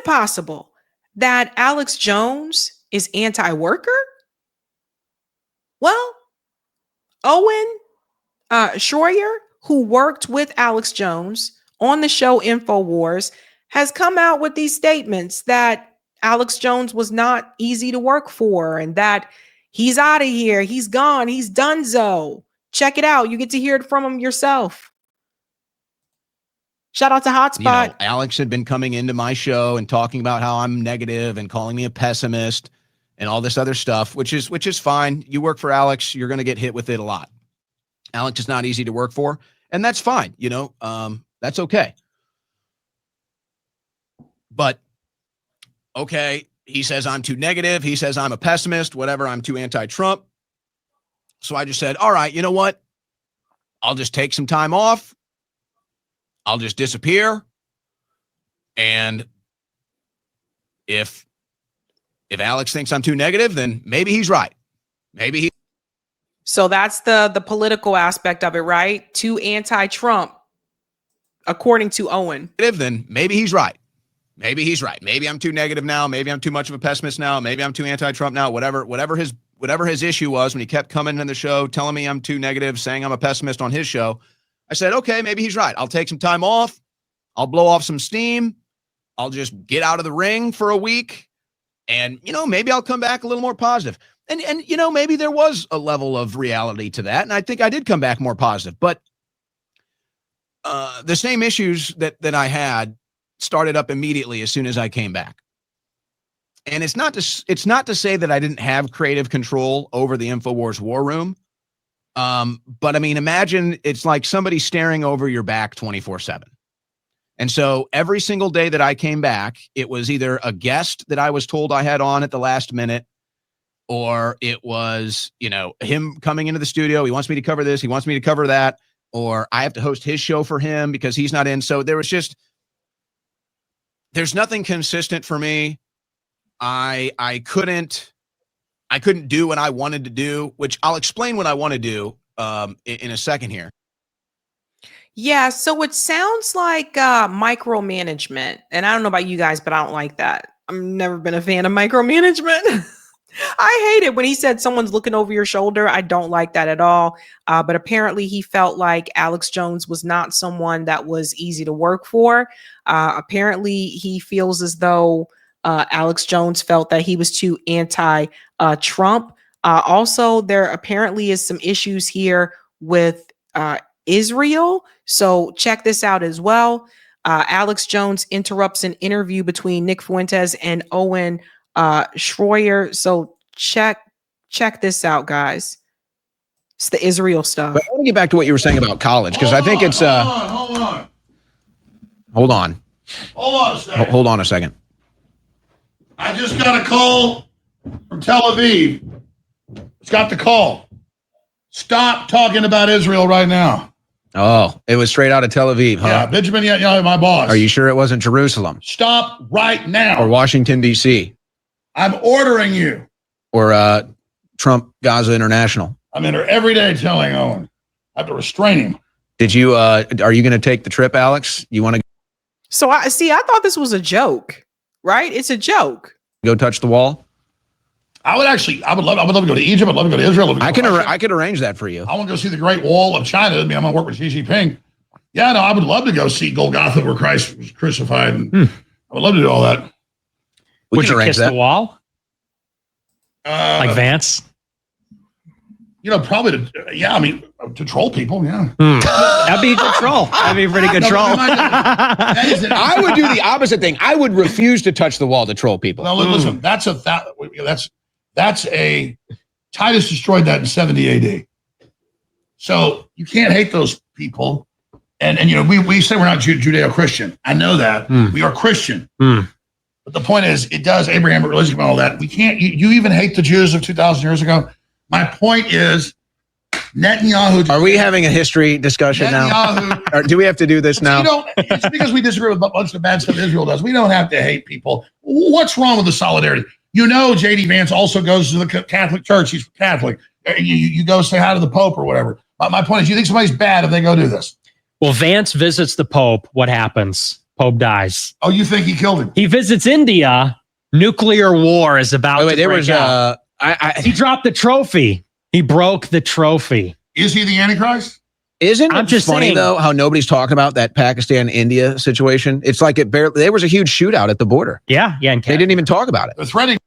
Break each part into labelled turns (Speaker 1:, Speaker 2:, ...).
Speaker 1: it possible that Alex Jones is anti-worker? Well, Owen Shroyer, who worked with Alex Jones on the show Infowars, has come out with these statements that Alex Jones was not easy to work for and that he's out of here, he's gone, he's donezo. Check it out. You get to hear it from him yourself. Shout out to Hotspot.
Speaker 2: You know, Alex had been coming into my show and talking about how I'm negative and calling me a pessimist and all this other stuff, which is fine. You work for Alex, you're going to get hit with it a lot. Alex is not easy to work for, and that's fine. You know, that's okay. But, okay, he says I'm too negative. He says I'm a pessimist, whatever. I'm too anti-Trump. So I just said, all right, you know what? I'll just take some time off. I'll just disappear. And if Alex thinks I'm too negative, then maybe he's right. Maybe he.
Speaker 1: So that's the political aspect of it, right? Too anti-Trump, according to Owen.
Speaker 2: Then maybe he's right. Maybe he's right. Maybe I'm too negative now. Maybe I'm too much of a pessimist now. Maybe I'm too anti-Trump now. Whatever his issue was when he kept coming in the show, telling me I'm too negative, saying I'm a pessimist on his show. I said, okay, maybe he's right. I'll take some time off. I'll blow off some steam. I'll just get out of the ring for a week. And, you know, maybe I'll come back a little more positive. And you know, maybe there was a level of reality to that. And I think I did come back more positive. But the same issues that I had started up immediately as soon as I came back. And it's not to say that I didn't have creative control over the Infowars war room. But I mean, imagine it's like somebody staring over your back 24/7. And so every single day that I came back, it was either a guest that I was told I had on at the last minute, or it was, you know, him coming into the studio. He wants me to cover this. He wants me to cover that. Or I have to host his show for him because he's not in. So there's nothing consistent for me. I couldn't do what I wanted to do, which I'll explain what I want to do in a second here.
Speaker 1: Yeah, so it sounds like micromanagement. And I don't know about you guys, but I don't like that. I've never been a fan of micromanagement. I hate it when he said someone's looking over your shoulder. I don't like that at all. But apparently he felt like Alex Jones was not someone that was easy to work for. Apparently he feels as though Alex Jones felt that he was too anti-Trump. Also, there apparently is some issues here with Israel. So check this out as well. Alex Jones interrupts an interview between Nick Fuentes and Owen Shroyer. So check this out, guys. It's the Israel stuff.
Speaker 2: But I want to get back to what you were saying about college, because I think it's hold on a second.
Speaker 3: I just got a call from Tel Aviv. It's got the call. Stop talking about Israel right now.
Speaker 2: Oh, it was straight out of Tel Aviv, huh?
Speaker 3: Yeah, Benjamin Netanyahu, my boss.
Speaker 2: Are you sure it wasn't Jerusalem?
Speaker 3: Stop right now.
Speaker 2: Or Washington, D.C.?
Speaker 3: I'm ordering you.
Speaker 2: Or Trump Gaza International?
Speaker 3: I'm in there every day telling Owen. I have to restrain him.
Speaker 2: Did you, are you going to take the trip, Alex? You want to?
Speaker 1: So I thought this was a joke, right? It's a joke.
Speaker 2: Go touch the wall?
Speaker 3: I would love to go to Egypt. I'd love to go to Israel.
Speaker 2: I could arrange that for you.
Speaker 3: I want to go see the Great Wall of China. I mean, I'm going to work with Xi Jinping. Yeah, no, I would love to go see Golgotha where Christ was crucified. And I would love to do all that.
Speaker 4: Would you kiss the wall? Like Vance?
Speaker 3: You know, probably to troll people, yeah.
Speaker 4: That'd be a good troll. That'd be a pretty good troll.
Speaker 2: I would do the opposite thing. I would refuse to touch the wall to troll people.
Speaker 3: No, listen, that's a Titus destroyed that in 70 AD. So you can't hate those people. And you know, we say we're not Judeo-Christian. I know that. We are Christian. But the point is, it does Abrahamic religion and all that. We can't, you even hate the Jews of 2,000 years ago. My point is, Netanyahu.
Speaker 2: Are we having a history discussion now? Or do we have to do this now?
Speaker 3: It's because we disagree with a bunch of the bad stuff Israel does. We don't have to hate people. What's wrong with the solidarity? You know, J.D. Vance also goes to the Catholic Church. He's Catholic. You go say hi to the Pope or whatever. My point is, you think somebody's bad if they go do this?
Speaker 4: Well, Vance visits the Pope. What happens? Pope dies.
Speaker 3: Oh, you think he killed him?
Speaker 4: He visits India. Nuclear war is about to break out. He dropped the trophy. He broke the trophy.
Speaker 3: Is he the Antichrist?
Speaker 2: Isn't it just funny, though, how nobody's talking about that Pakistan-India situation? It's like there was a huge shootout at the border.
Speaker 4: Yeah. And
Speaker 2: they didn't even talk about it.
Speaker 3: They're threatening.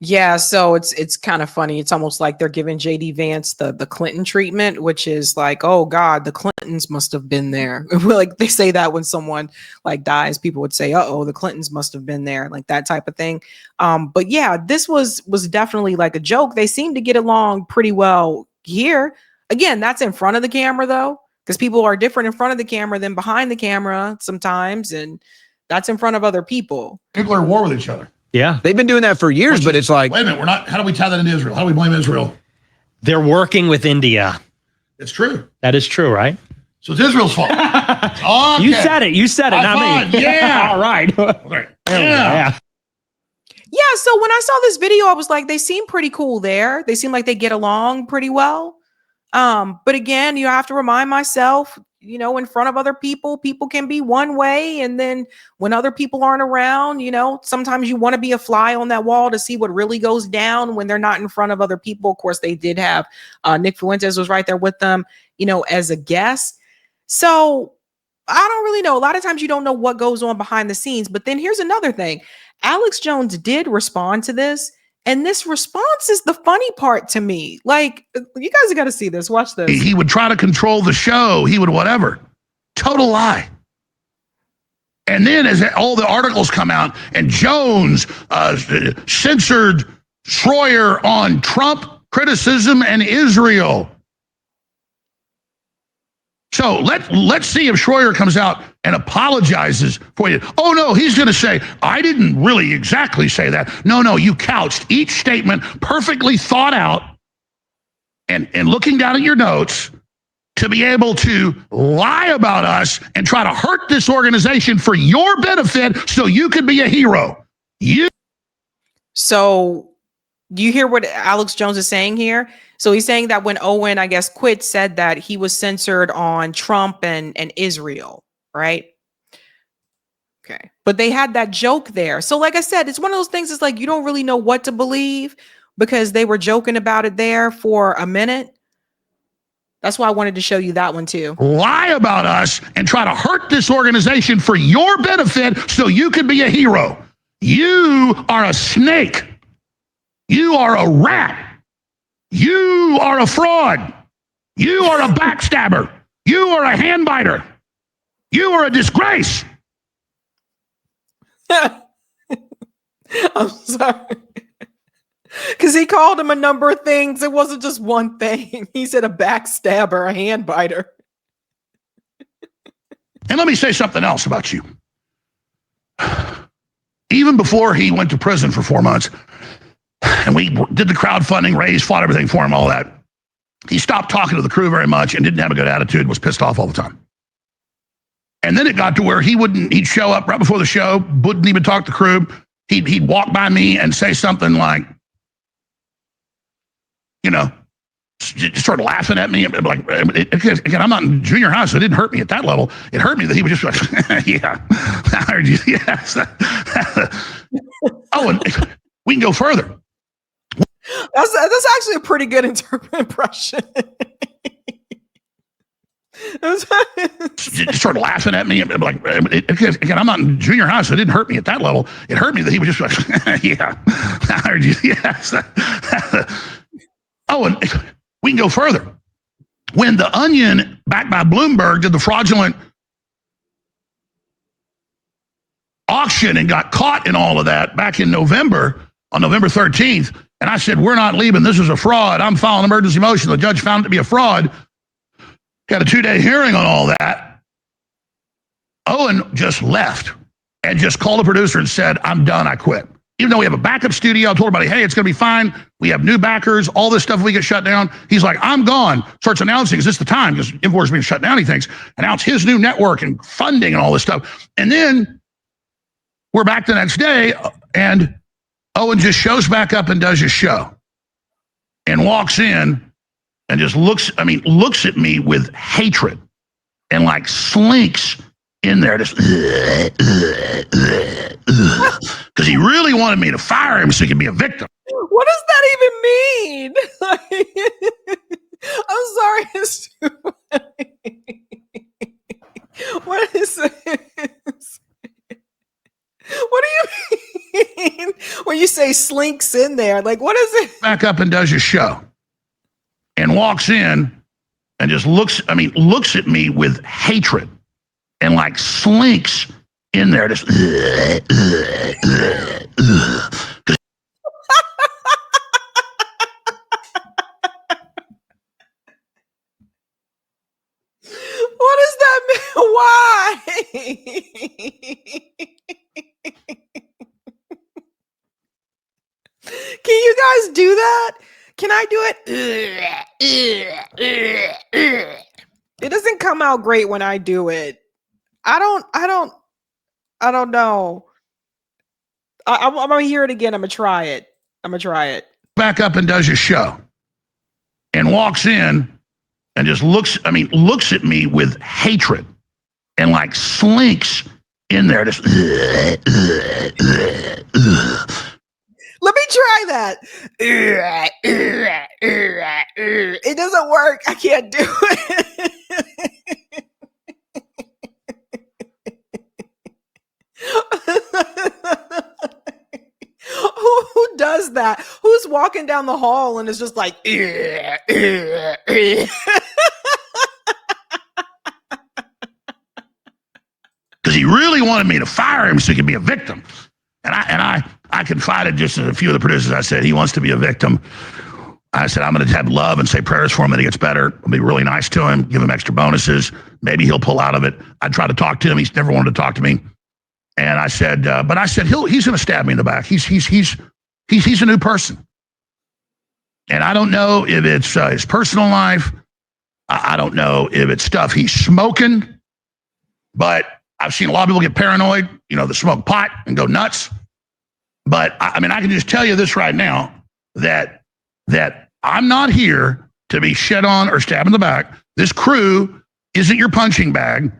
Speaker 1: Yeah, so it's kind of funny. It's almost like they're giving JD Vance the Clinton treatment, which is like, oh God, the Clintons must have been there. Like they say that when someone like dies, people would say, uh-oh, the Clintons must have been there, like that type of thing. But yeah, this was definitely like a joke. They seem to get along pretty well here. Again, that's in front of the camera though, because people are different in front of the camera than behind the camera sometimes, and that's in front of other people.
Speaker 3: People are at war with each other.
Speaker 4: Yeah.
Speaker 2: They've been doing that for years, but it's like,
Speaker 3: wait a minute, how do we tie that into Israel? How do we blame Israel?
Speaker 4: They're working with India.
Speaker 3: It's true.
Speaker 4: That is true, right?
Speaker 3: So it's Israel's fault. Okay.
Speaker 4: You said it, not me.
Speaker 3: Yeah.
Speaker 4: All right.
Speaker 3: Okay.
Speaker 4: Yeah.
Speaker 1: Yeah, so when I saw this video, I was like, they seem pretty cool there. They seem like they get along pretty well. But again, you have to remind myself, in front of other people can be one way. And then when other people aren't around, sometimes you want to be a fly on that wall to see what really goes down when they're not in front of other people. Of course, they did have Nick Fuentes was right there with them, as a guest. So I don't really know. A lot of times you don't know what goes on behind the scenes. But then here's another thing. Alex Jones did respond to this. And this response is the funny part to me. Like, you guys have got to see this. Watch this.
Speaker 3: He would try to control the show. He would whatever. Total lie. And then as all the articles come out, and Jones censored Shroyer on Trump criticism and Israel. So let's see if Shroyer comes out and apologizes for you. Oh, no, he's going to say, I didn't really exactly say that. No, you couched each statement perfectly thought out and looking down at your notes to be able to lie about us and try to hurt this organization for your benefit so you could be a hero.
Speaker 1: So do you hear what Alex Jones is saying here? So he's saying that when Owen, I guess, quit, said that he was censored on Trump and Israel, right? Okay. But they had that joke there. So like I said, it's one of those things, it's like you don't really know what to believe because they were joking about it there for a minute. That's why I wanted to show you that one too.
Speaker 3: Lie about us and try to hurt this organization for your benefit so you could be a hero. You are a snake. You are a rat. You are a fraud. You are a backstabber. You are a handbiter. You are a disgrace.
Speaker 1: I'm sorry. Because he called him a number of things. It wasn't just one thing. He said a backstabber, a handbiter.
Speaker 3: And let me say something else about you. Even before he went to prison for 4 months, and we did the crowdfunding, raised, fought everything for him, all that, he stopped talking to the crew very much and didn't have a good attitude, was pissed off all the time. And then it got to where he'd show up right before the show, wouldn't even talk to the crew. He'd walk by me and say something like, just start laughing at me. Like, again, I'm not in junior high, so it didn't hurt me at that level. It hurt me that he was just like, yeah, I heard you. Yes. Oh, and we can go further.
Speaker 1: That's actually a pretty good impression.
Speaker 3: Just start laughing at me. Like, again, I'm not in junior high, so it didn't hurt me at that level. It hurt me that he was just like, yeah, I heard you. Yes. Oh, and we can go further. When The Onion, backed by Bloomberg, did the fraudulent auction and got caught in all of that back in November, on November 13th, and I said, we're not leaving. This is a fraud. I'm filing emergency motion. The judge found it to be a fraud. Got a 2-day hearing on all that. Owen just left and just called the producer and said, I'm done. I quit. Even though we have a backup studio, I told everybody, hey, it's going to be fine. We have new backers, all this stuff, if we get shut down. He's like, I'm gone. Starts announcing, is this the time? Because Infowars is being shut down, he thinks. Announce his new network and funding and all this stuff. And then we're back the next day, and Owen just shows back up and does his show. And walks in and just looks at me with hatred and like slinks in there, just because he really wanted me to fire him so he could be a victim.
Speaker 1: What does that even mean? I'm sorry. It's what is this? What do you mean when you say slinks in there? Like, what is it?
Speaker 3: Back up and does his show and walks in and just looks at me with hatred and like slinks in there. Just
Speaker 1: what does that mean? Why? Can you guys do that? Can I do it? It doesn't come out great when I do it. I don't know. I'm gonna hear it again. I'm gonna try it.
Speaker 3: back up and does his show and walks in and just looks at me with hatred and like slinks in there. Just
Speaker 1: Let me try that. It doesn't work. I can't do it. Who does that? Who's walking down the hall and is just like,
Speaker 3: because he really wanted me to fire him so he could be a victim. And I confided just in a few of the producers. I said, he wants to be a victim. I said, I'm going to have love and say prayers for him that he gets better. I'll be really nice to him, give him extra bonuses. Maybe he'll pull out of it. I tried to talk to him. He's never wanted to talk to me. And I said, he's going to stab me in the back. He's a new person. And I don't know if it's his personal life. I don't know if it's stuff he's smoking, but I've seen a lot of people get paranoid, that smoke pot and go nuts. But I can just tell you this right now, that I'm not here to be shed on or stabbed in the back. This crew isn't your punching bag,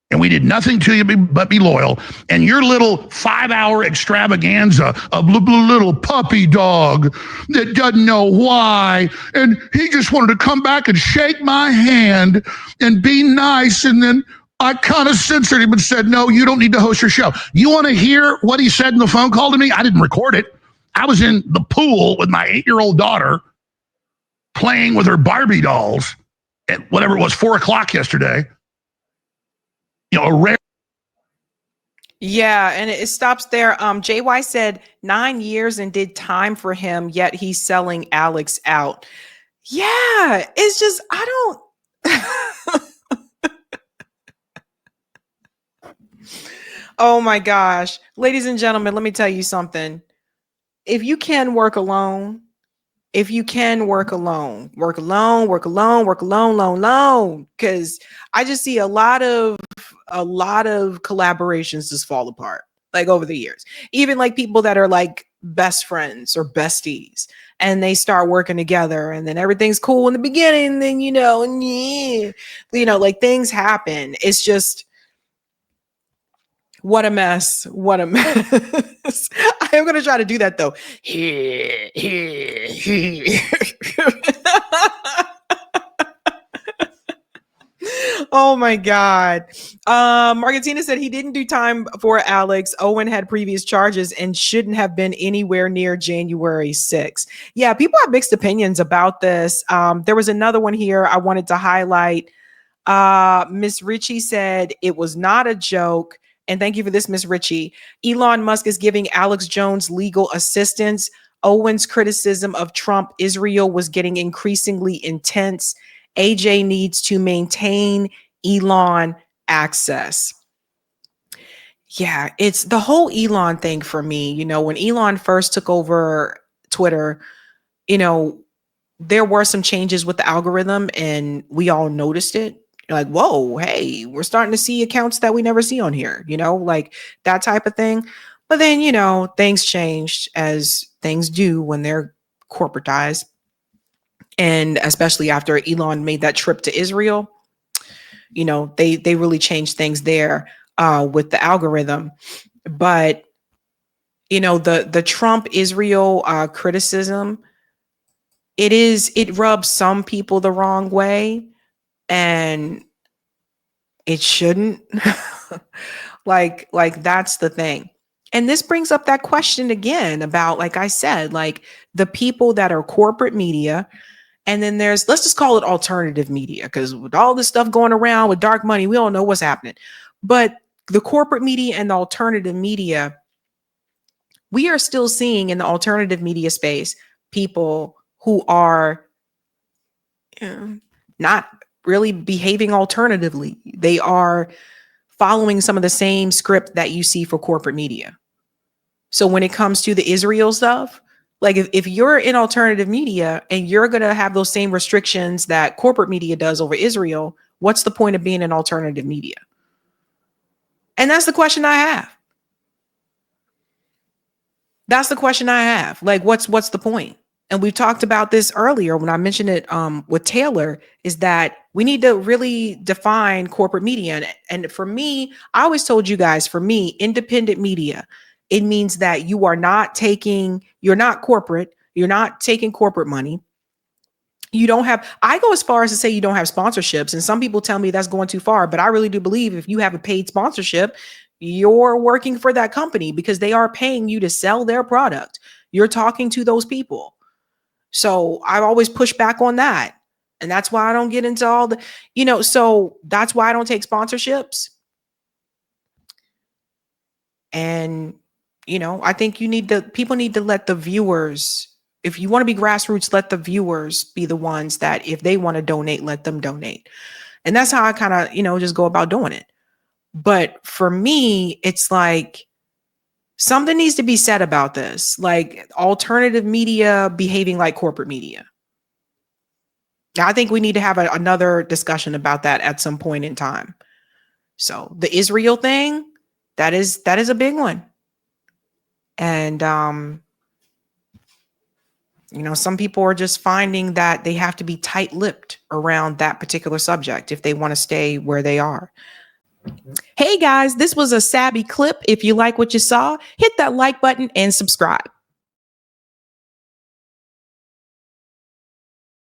Speaker 3: and we did nothing to you but be loyal. And your little 5-hour extravaganza of little puppy dog that doesn't know why, and he just wanted to come back and shake my hand and be nice, and then I kind of censored him and said, no, you don't need to host your show. You want to hear what he said in the phone call to me? I didn't record it. I was in the pool with my 8-year-old daughter playing with her Barbie dolls at whatever it was, 4:00 yesterday. A rare.
Speaker 1: yeah, and it stops there. JY said 9 years and did time for him, yet he's selling Alex out. Yeah, it's just, I don't. Oh my gosh. Ladies and gentlemen, let me tell you something. If you can work alone, work alone, because I just see a lot of collaborations just fall apart, like over the years. Even like people that are like best friends or besties, and they start working together, and then everything's cool in the beginning, then like things happen. It's just, what a mess. What a mess. I am going to try to do that though. Oh my God. Margatina said he didn't do time for Alex. Owen had previous charges and shouldn't have been anywhere near January 6th. Yeah, people have mixed opinions about this. There was another one here I wanted to highlight. Miss Ritchie said it was not a joke. And thank you for this, Miss Ritchie. Elon Musk is giving Alex Jones legal assistance. Owen's criticism of Trump Israel was getting increasingly intense. AJ needs to maintain Elon access. Yeah, it's the whole Elon thing for me. When Elon first took over Twitter, there were some changes with the algorithm and we all noticed it. Like, whoa, hey, we're starting to see accounts that we never see on here, like that type of thing. But then, things changed, as things do when they're corporatized. And especially after Elon made that trip to Israel, they really changed things there. with the algorithm. But you know, the Trump Israel criticism, it rubs some people the wrong way, and it shouldn't. like that's the thing. And this brings up that question again about, like I said, like the people that are corporate media. And then there's, let's just call it alternative media, because with all this stuff going around with dark money, we don't know what's happening. But the corporate media and the alternative media, we are still seeing in the alternative media space people who are not really behaving alternatively. They are following some of the same script that you see for corporate media. So when it comes to the Israel stuff, like if you're in alternative media and you're going to have those same restrictions that corporate media does over Israel, what's the point of being in alternative media? And that's the question I have. That's the question I have. Like, what's the point? And we've talked about this earlier when I mentioned it with Taylor, is that we need to really define corporate media. And for me, I always told you guys, for me, independent media, it means that you're not corporate, you're not taking corporate money. You don't have, I go as far as to say you don't have sponsorships. And some people tell me that's going too far, but I really do believe if you have a paid sponsorship, you're working for that company because they are paying you to sell their product. You're talking to those people. So I've always pushed back on that. And that's why I don't get into all the, so that's why I don't take sponsorships. And, I think people need to let the viewers, if you want to be grassroots, let the viewers be the ones that if they want to donate, let them donate. And that's how I kind of, just go about doing it. But for me, it's like something needs to be said about this, like alternative media behaving like corporate media. I think we need to have another discussion about that at some point in time. So the Israel thing, that is a big one. And, some people are just finding that they have to be tight-lipped around that particular subject if they want to stay where they are. Hey guys, this was a Sabby clip. If you like what you saw, hit that like button and subscribe.